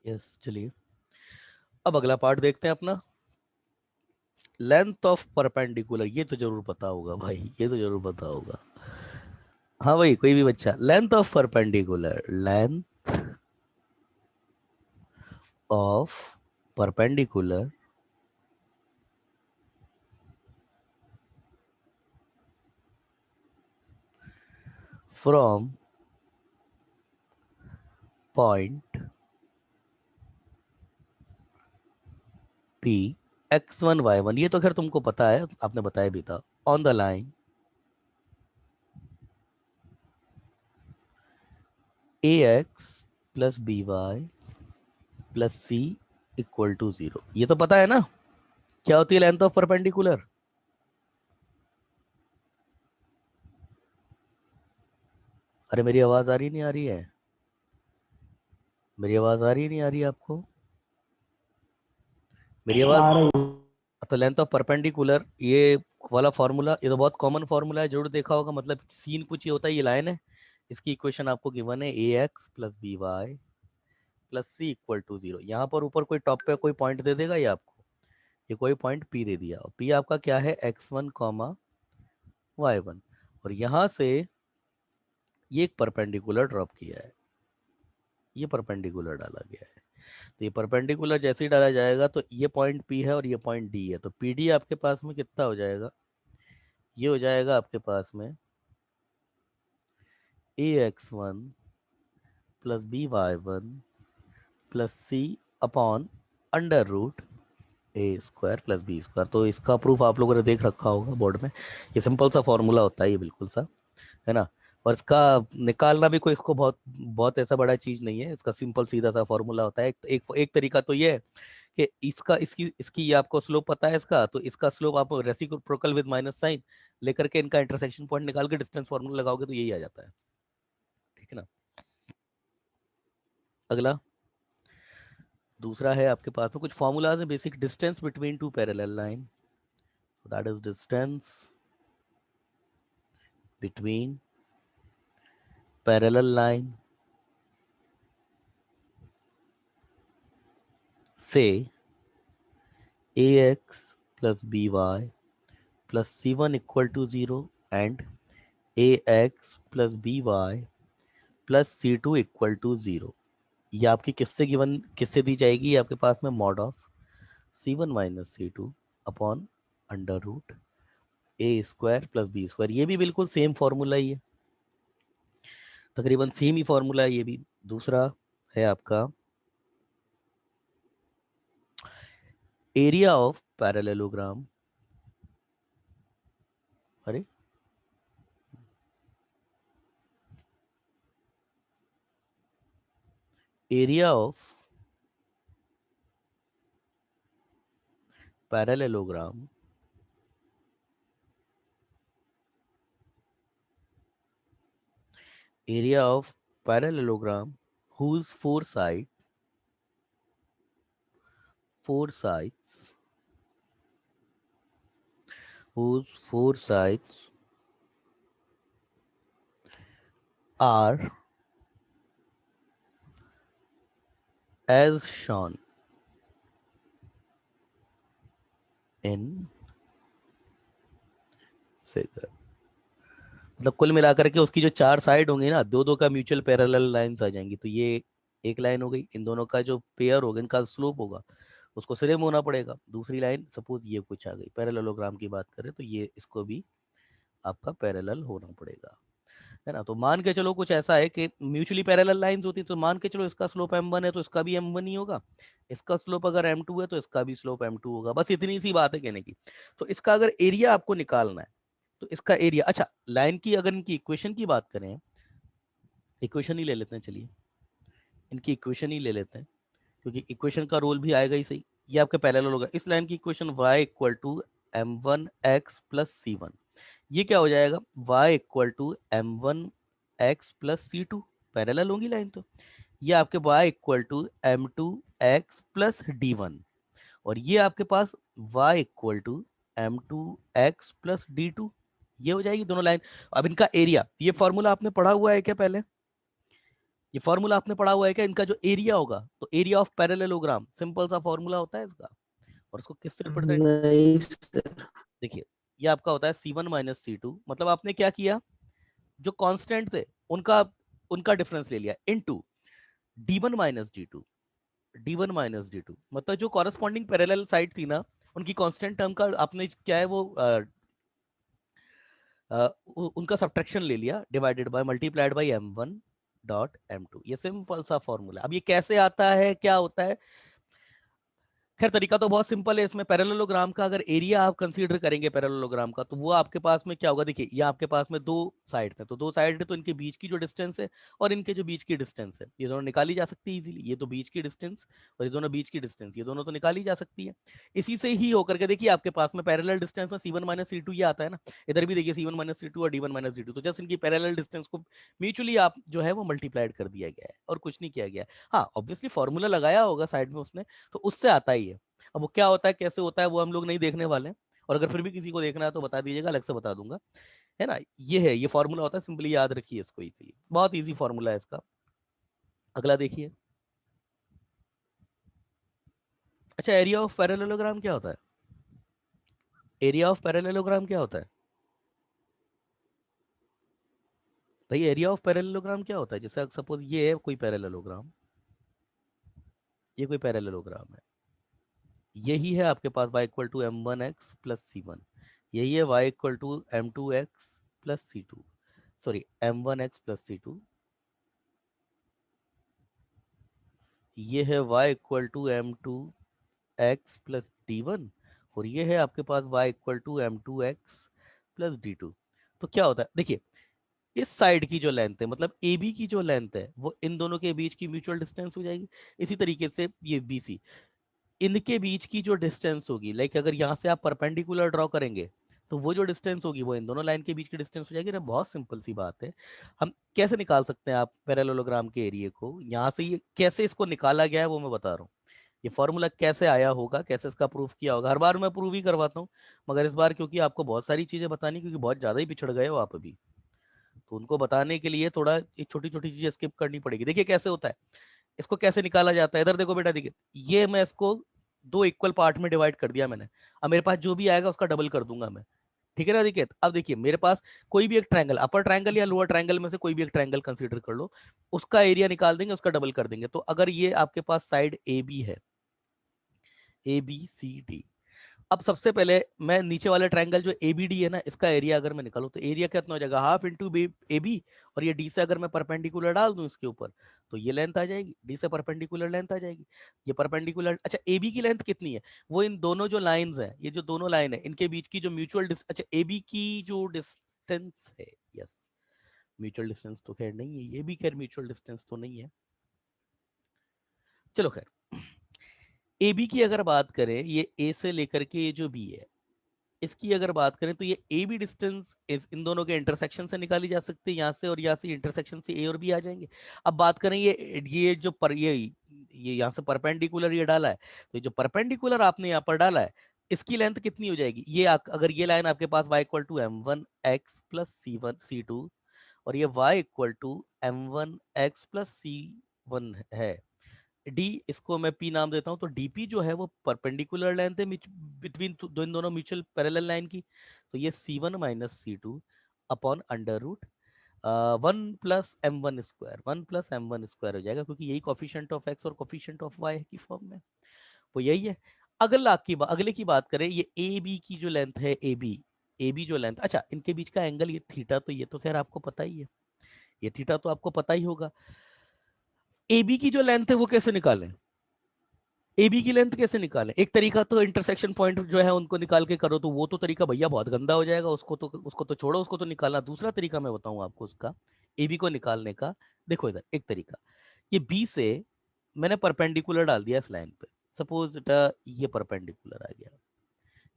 Yes, चलिए अब अगला पार्ट देखते हैं अपना, लेंथ ऑफ परपेंडिकुलर। ये तो जरूर पता होगा भाई, ये तो जरूर पता होगा। हाँ भाई, कोई भी बच्चा, length of perpendicular, length of perpendicular from point P x1 y1, ये तो खैर तुमको पता है, आपने बताया भी था, on the line ax plus by plus C equal to 0। ये तो पता है ना क्या होती है लेंथ ऑफ परपेंडिकुलर? अरे मेरी आवाज आ रही नहीं आ रही है? मेरी आवाज आ रही नहीं आ रही है आपको? मेरी आवाज? आ रही। तो लेंथ ऑफ परपेंडिकुलर, ये वाला फॉर्मूला, ये तो बहुत कॉमन फॉर्मूला है, जरूर देखा होगा। मतलब सीन कुछ ये होता है, ये लाइन है, इसकी इक्वेशन आपको गिवन है A X plus B Y plus C equal to 0। यहाँ पर ऊपर कोई टॉप पे कोई पॉइंट दे देगा ये आपको, ये कोई पॉइंट पी दे दिया, और पी आपका क्या है, x1 कॉमा y1, और यहाँ से ये एक परपेंडिकुलर ड्रॉप किया है, ये परपेंडिकुलर डाला गया है। तो ये परपेंडिकुलर जैसे ही डाला जाएगा तो ये पॉइंट पी है और ये पॉइंट डी है, तो पी डी आपके पास में कितना हो जाएगा, ये हो जाएगा आपके पास में A X one plus B Y one plus C upon under root A square plus B square. तो इसका प्रूफ आप लोगों ने देख रखा होगा बोर्ड में, ये सिंपल सा फॉर्मूला होता है ये, बिल्कुल सा, है ना। और इसका निकालना भी कोई इसको बहुत बहुत ऐसा बड़ा चीज नहीं है, इसका सिंपल सीधा सा फॉर्मूला होता है। एक तरीका तो ये है कि इसका इसकी इसकी ये आपको स्लोप पता है इसका, तो इसका स्लोप आप रेसिप्रोकल विद माइनस साइन लेकर के इनका इंटरसेक्शन पॉइंट निकाल के डिस्टेंस फॉर्मूला लगाओगे तो यही आ जाता है, ठीक है ना। अगला दूसरा है आपके पास में कुछ फॉर्मूलाज है basic, distance between two parallel line, that is distance between parallel line से ax plus by plus c1 equal to 0 and ax plus by plus c2 equal to 0। ये आपकी किससे गिवन, किससे दी जाएगी, ये आपके पास में mod of c1 minus c2 upon under root A square plus B square. ये भी बिल्कुल सेम फॉर्मूला ही है, तकरीबन सेम ही फॉर्मूला है ये भी। दूसरा है आपका एरिया ऑफ पैरेललोग्राम, अरे area of parallelogram area of parallelogram whose four sides whose four sides are as shown in figure। मतलब कुल मिलाकर के उसकी जो चार साइड होंगी ना, दो दो का म्यूचुअल पैरेलल लाइंस आ जाएंगी, तो ये एक लाइन हो गई, इन दोनों का जो पेयर होगा, इनका स्लोप होगा, उसको सिरे में होना पड़ेगा। दूसरी लाइन सपोज ये कुछ आ गई, पैरेललोग्राम की बात करें तो ये इसको भी आपका पैरेलल होना पड़ेगा, है ना। तो मान के चलो कुछ ऐसा है कि म्यूचुअली पैरेलल लाइंस होती, तो मान के चलो इसका स्लोप m1 है तो इसका भी m1 ही होगा, इसका स्लोप अगर m2 है तो इसका भी स्लोप m2 होगा। बस इतनी सी बात है कहने की। तो इसका अगर एरिया आपको निकालना है तो इसका एरिया, अच्छा लाइन की अगर इनकी इक्वेशन की बात करें, इक्वेशन ही ले लेते हैं, चलिए इनकी इक्वेशन ही ले लेते हैं, क्योंकि इक्वेशन का रोल भी आएगा ही सही। ये आपके पैरेलल होगा, इस लाइन की equation y equal to M one X plus C one, ये क्या हो जाएगा, y equal to M one X plus C two, parallel होंगी लाइन तो। ये आपके y equal to M two X plus D one, और ये आपके पास y equal to M two X plus D two, ये हो जाएगी दोनों लाइन। अब इनका एरिया, ये फॉर्मूला आपने पढ़ा हुआ है क्या पहले? ये फॉर्मूला आपने पढ़ा हुआ है क्या? इनका जो एरिया होगा, तो एरिया ऑफ पैरेललोग्राम सिंपल सा फॉर्मूला होता है इसका, और इसको किससे रिप्रेजेंट? नहीं सर। देखिए, ये आपका होता है C1 माइनस C2, मतलब आपने क्या किया, जो कांस्टेंट थे उनका उनका डिफरेंस ले लिया into D1 minus D2, D1 minus D2, मतलब जो कॉरेस्पॉन्डिंग पैरेलल साइड थी ना, उनकी कांस्टेंट टर्म का आपने क्या है वो उनका सब्ट्रैक्शन ले लिया, divided by multiplied by M1 dot M2। ये सिंपल सा फॉर्मूला। अब ये कैसे आता है, क्या होता है? खैर तरीका तो बहुत सिंपल है इसमें। पैरेललोग्राम का अगर एरिया आप कंसीडर करेंगे पैरेललोग्राम का, तो वो आपके पास में क्या होगा, देखिए ये आपके पास में दो साइड है, तो दो साइड है तो इनके बीच की जो डिस्टेंस है और इनके जो बीच की डिस्टेंस है, ये दोनों निकाली जा सकती है इजीली। ये तो बीच की डिस्टेंस और ये दोनों बीच की डिस्टेंस, ये दोनों तो निकाली जा सकती है। इसी से ही होकर के देखिए आपके पास में पैरेलल डिस्टेंस में C1 माइनस C2 ये आता है ना, इधर भी देखिए C1 माइनस C2 और D1 माइनस D2, तो जस्ट इनकी पैरेलल डिस्टेंस को म्यूचुअली आप जो है वो मल्टीप्लाइड कर दिया गया है और कुछ नहीं किया गया है। हाँ ऑब्वियसली फॉर्मूला लगाया होगा साइड में उसने, तो उससे आता ही है। अब वो क्या होता है, कैसे होता है, वो हम लोग नहीं देखने वाले हैं, और अगर फिर भी किसी को देखना है तो बता दीजिएगा, अलग से बता दूंगा, है ना। ये है, ये फॉर्मूला होता है, सिंपली याद रखिए इसको इजीली, बहुत इजी फॉर्मूला है इसका। अगला देखिए। अच्छा, एरिया ऑफ पैरेललोग्राम क्या होता है? एरिया ऑफ पैरेललोग्राम क्या होता है भाई? एरिया ऑफ पैरेललोग्राम क्या होता है? जैसे सपोज ये है कोई पैरेललोग्राम, ये कोई पैरेललोग्राम है, यही है आपके पास y equal to m1x plus C1, यही है y equal to m2x plus C2, sorry m1x plus C2, ये है y equal to m2x plus D1, और ये है आपके पास y equal to m2x plus D2। तो क्या होता है, देखिए इस साइड की जो लेंथ है, मतलब ए बी की जो लेंथ है, वो इन दोनों के बीच की म्यूचुअल डिस्टेंस हो जाएगी। इसी तरीके से ये बी सी, इनके बीच की जो डिस्टेंस होगी, लाइक अगर यहाँ से आप परपेंडिकुलर ड्रॉ करेंगे, तो वो जो डिस्टेंस होगी वो इन दोनों लाइन के बीच की डिस्टेंस हो जाएगी ना। बहुत सिंपल सी बात है। हम कैसे निकाल सकते हैं आप पैरेललोग्राम के एरिया को, यहाँ से ये कैसे इसको निकाला गया है वो मैं बता रहा हूँ। ये फॉर्मूला कैसे आया होगा, कैसे इसका प्रूफ किया होगा, हर बार मैं प्रूव ही करवाता हूँ, मगर इस बार क्योंकि आपको बहुत सारी चीजें बतानी, क्योंकि बहुत ज्यादा ही पिछड़ गए हो आप अभी, तो उनको बताने के लिए थोड़ा एक छोटी छोटी चीजें स्किप करनी पड़ेगी। देखिए कैसे होता है, इसको कैसे निकाला जाता है, इधर देखो बेटा, देखिए ये मैं इसको दो इक्वल पार्ट में डिवाइड कर दिया मैंने। अब मेरे पास जो भी आएगा उसका डबल कर दूंगा मैं, ठीक है ना। देखिए अब देखिए मेरे पास कोई भी एक ट्रायंगल, अपर ट्रायंगल या लोअर ट्रायंगल में से कोई भी एक ट्रायंगल कंसीडर कर लो, उसका एरिया निकाल देंगे, उसका डबल कर देंगे। तो अगर ये आपके पास साइड ए बी है, ए बी सी डी, अब सबसे पहले मैं नीचे वाले ट्रायंगल जो ए बी डी है ना, इसका एरिया अगर मैं निकालूं, तो एरिया कितना हो जाएगा, हाफ इंटू ए बी, और ये डी से अगर मैं परपेंडिकुलर डाल दूं इसके ऊपर, तो ये लेंथ आ जाएगी, डी से परपेंडिकुलर लेंथ आ जाएगी, ये परपेंडिकुलर। अच्छा ए बी की लेंथ कितनी है, वो इन दोनों जो लाइंस हैं, ये जो दोनों लाइन है, इनके बीच की जो म्यूचुअल अच्छा ए बी की जो डिस्टेंस है, यस, म्यूचुअल डिस्टेंस तो खैर नहीं है, ये भी खैर म्यूचुअल डिस्टेंस तो नहीं है, चलो खैर। ए बी की अगर बात करें, ये ए से लेकर के ये जो बी है, इसकी अगर बात करें, तो ये ए बी डिस्टेंस इस इन दोनों के इंटरसेक्शन से निकाली जा सकती है, यहाँ से और यहाँ से इंटरसेक्शन से ए और बी आ जाएंगे। अब बात करें ये जो पर ये यहाँ से परपेंडिकुलर ये डाला है, तो ये जो परपेंडिकुलर आपने यहाँ पर डाला है, इसकी लेंथ कितनी हो जाएगी, ये अगर ये लाइन आपके पास y equal to m1x plus C2, और ये y equal to m1x plus C1 है, डी इसको मैं पी नाम देता हूं, तो डीपी जो है वो परपेंडिकुलर लेंथ है बिटवीन इन दोनों म्यूचुअल पैरेलल लाइन की, तो ये C1 minus C2 upon under root 1 plus m1 square, 1 plus m1 square हो जाएगा, क्योंकि यही कोफिशिएंट ऑफ एक्स और कोफिशिएंट ऑफ वाई की फॉर्म में, वो यही है। अगले की बात करें, ये ए बी की जो लेंथ है, ए बी जो लेंथ, अच्छा इनके बीच का एंगल ये थीटा, तो ये तो खैर आपको पता ही है, ये थीटा तो आपको पता ही होगा। ए बी की जो लेंथ है वो कैसे निकालें, ए बी की लेंथ कैसे निकालें? एक तरीका तो इंटरसेक्शन पॉइंट जो है उनको निकाल के करो, तो वो तो तरीका भैया बहुत गंदा हो जाएगा, उसको तो छोड़ो, उसको तो निकालना। दूसरा तरीका मैं बताऊं आपको उसका, ए बी को निकालने का। देखो इधर एक तरीका, ये बी से मैंने परपेंडिकुलर डाल दिया इस लाइन पे, सपोज ये परपेंडिकुलर आ गया,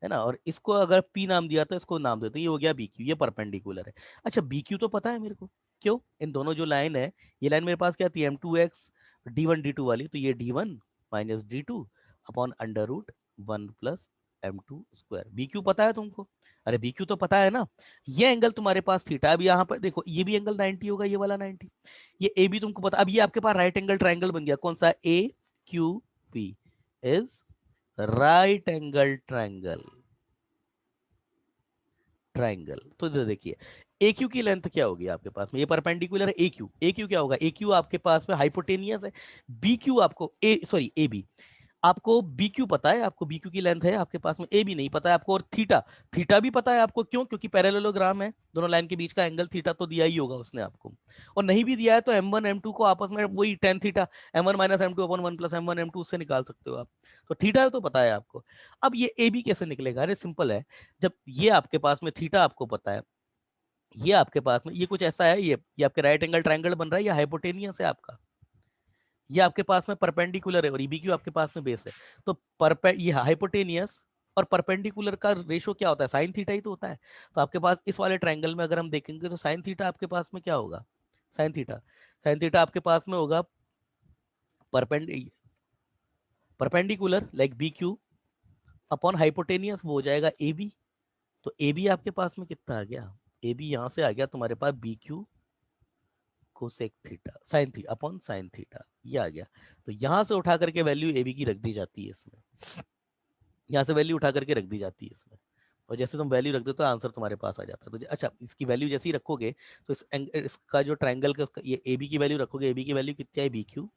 है ना, और इसको अगर पी नाम दिया तो इसको नाम देते, ये हो गया बी क्यू, ये परपेंडिकुलर है। अच्छा बी क्यू तो पता है मेरे को, क्यों, इन दोनों जो लाइन है, ये लाइन मेरे पास क्या थी, m2x d1 d2 वाली, तो ये d1 minus D two upon under root 1 plus m2 square, B Q पता है तुमको। अरे बी क्यू तो पता है ना, ये एंगल तुम्हारे पास थीटा। अब यहाँ पर देखो ये भी एंगल 90 होगा, ये वाला 90, ये ए बी तुमको पता। अब ये आपके पास राइट एंगल ट्राइंगल बन गया, कौन सा, A Q B is right angle triangle. Triangle तो इधर देखिए, ए क्यू की लेंथ क्या होगी आपके पास में, ये परपेंडिकुलर है ए क्यू, ए क्यू क्या होगा, ए क्यू आपके पास में हाइपोटेनियस है। बी क्यू आपको ए सॉरी ए बी, आपको बी क्यू पता है, आपको बी क्यू की लेंथ है आपके पास में, ए बी नहीं पता है आपको। और थीटा, थीटा भी पता है आपको, क्यों, क्योंकि पैरेललोग्राम है, दोनों लाइन के बीच का एंगल थीटा तो दिया ही होगा उसने आपको। और नहीं भी दिया है तो एम वन एम टू को आपस में वही tan theta M one minus M two upon one plus M one M two उससे निकाल सकते हो आप। तो थीटा तो पता है आपको। अब ये ए बी कैसे निकलेगा, अरे सिंपल है, जब ये आपके पास में थीटा आपको पता है, ये आपके पास में ये कुछ ऐसा है, ये आपके राइट एंगल ट्राइंगल बन रहा है, ये हाइपोटेनियस है आपका, ये आपके पास में परपेंडिकुलर है और ईबीक्यू आपके पास में बेस है। तो ये हाइपोटेनियस और परपेंडिकुलर का रेशो क्या होता है, साइन थीटा ही तो होता है। तो आपके पास इस वाले ट्राइंगल में अगर हम देखेंगे तो साइन थीटा आपके पास में क्या होगा, साइन थीटा, साइन थीटा आपके पास में होगा perpendicular like B Q upon hypotenuse, वो हो जाएगा ए बी। तो ए बी आपके पास में कितना आ गया, ए बी यहां से आ गया तुम्हारे पास B Q cosec theta sine theta upon sine theta, ये आ गया। तो यहां से उठा करके वैल्यू ए बी की रख दी जाती है इसमें, यहाँ से वैल्यू उठा करके रख दी जाती है इसमें, और जैसे तुम वैल्यू रख दो तो आंसर तुम्हारे पास आ जाता है। तो अच्छा, इसकी वैल्यू जैसे ही रखोगे तो इसका जो ट्राइंगल का ये ए बी की वैल्यू रखोगे, ए बी की वैल्यू कितनी है, बी क्यू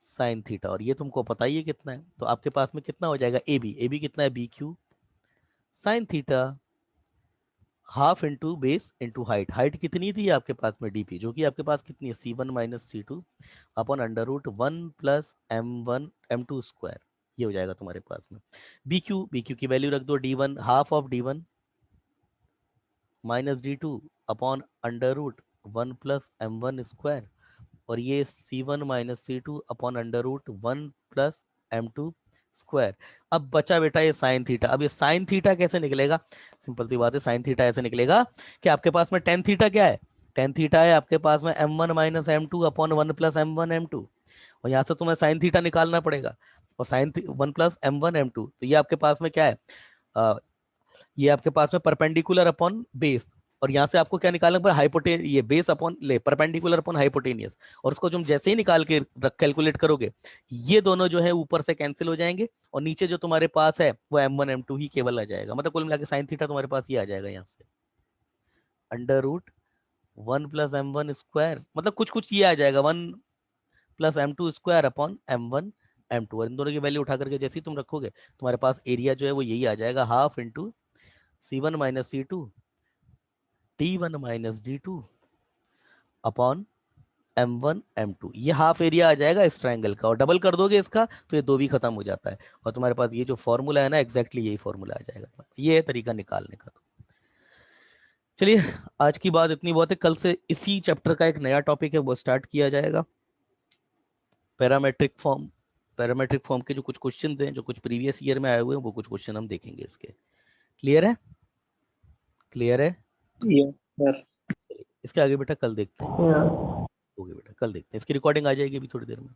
साइन थीटा, और ये तुमको पता ही है कितना है, तो आपके पास में कितना हो जाएगा, ए बी कितना है, B Q sine theta half into base into height, height कितनी थी आपके पास में डीपी, जो कि आपके पास कितनी है, C one minus C two upon under root one plus M two square, ये हो जाएगा तुम्हारे पास में। बी क्यू की वैल्यू रख दो, D one half of D one minus D two upon under root one plus M one square, और ये C one minus C two upon under root one plus M two square. अब बचा बेटा ये sine theta, अब ये sine theta कैसे निकलेगा, सिंपल सी बात है, साइन थीटा ऐसे निकलेगा कि आपके पास में टेन थीटा क्या है, टेन थीटा है आपके पास में M one minus M two upon one plus M one M two, और यहाँ से तुम्हें साइन थीटा निकालना पड़ेगा, और sine one plus M one M two, तो ये आपके पास में क्या है, ये आपके पास में परपेंडिकुलर अपॉन बेस, और यहाँ से आपको क्या निकालना पड़ेगा, हाइपोटेन ये बेस अपॉन ले परपेंडिकुलर अपॉन हाइपोटेनियस, और उसको तुम जैसे ही निकाल के कैलकुलेट करोगे, ये दोनों जो है ऊपर से कैंसिल हो जाएंगे, और नीचे जो तुम्हारे पास है वो एम वन एम टू ही केवल आ जाएगा, मतलब कुल मिला के साइन थीटा तुम्हारे पास ये आ जाएगा यहाँ से under root one plus M one square, मतलब कुछ कुछ ये आ जाएगा one plus M two square upon M one M two, और इन दोनों की वैल्यू उठा करके जैसे ही तुम रखोगे तुम्हारे पास एरिया जो है वो यही आ जाएगा, half into C one minus C two T one minus D two upon M one M two, ये हाफ एरिया आ जाएगा इस ट्रायंगल का, और डबल कर दोगे इसका तो ये दो भी खत्म हो जाता है, और तुम्हारे पास ये जो फॉर्मूला है ना एग्जैक्टली यही फॉर्मूला आ जाएगा, ये है तरीका निकालने का। तो चलिए, आज की बात इतनी बहुत है, कल से इसी चैप्टर का एक नया टॉपिक है वो स्टार्ट किया जाएगा, पैरामेट्रिक फॉर्म। पैरामेट्रिक फॉर्म के जो कुछ क्वेश्चन हैं जो कुछ प्रीवियस ईयर में आए हुए हैं वो कुछ क्वेश्चन हम देखेंगे इसके। क्लियर है, क्लियर है, सर इसके आगे बेटा कल देखते हैं, ओके बेटा कल देखते हैं, इसकी रिकॉर्डिंग आ जाएगी अभी थोड़ी देर में।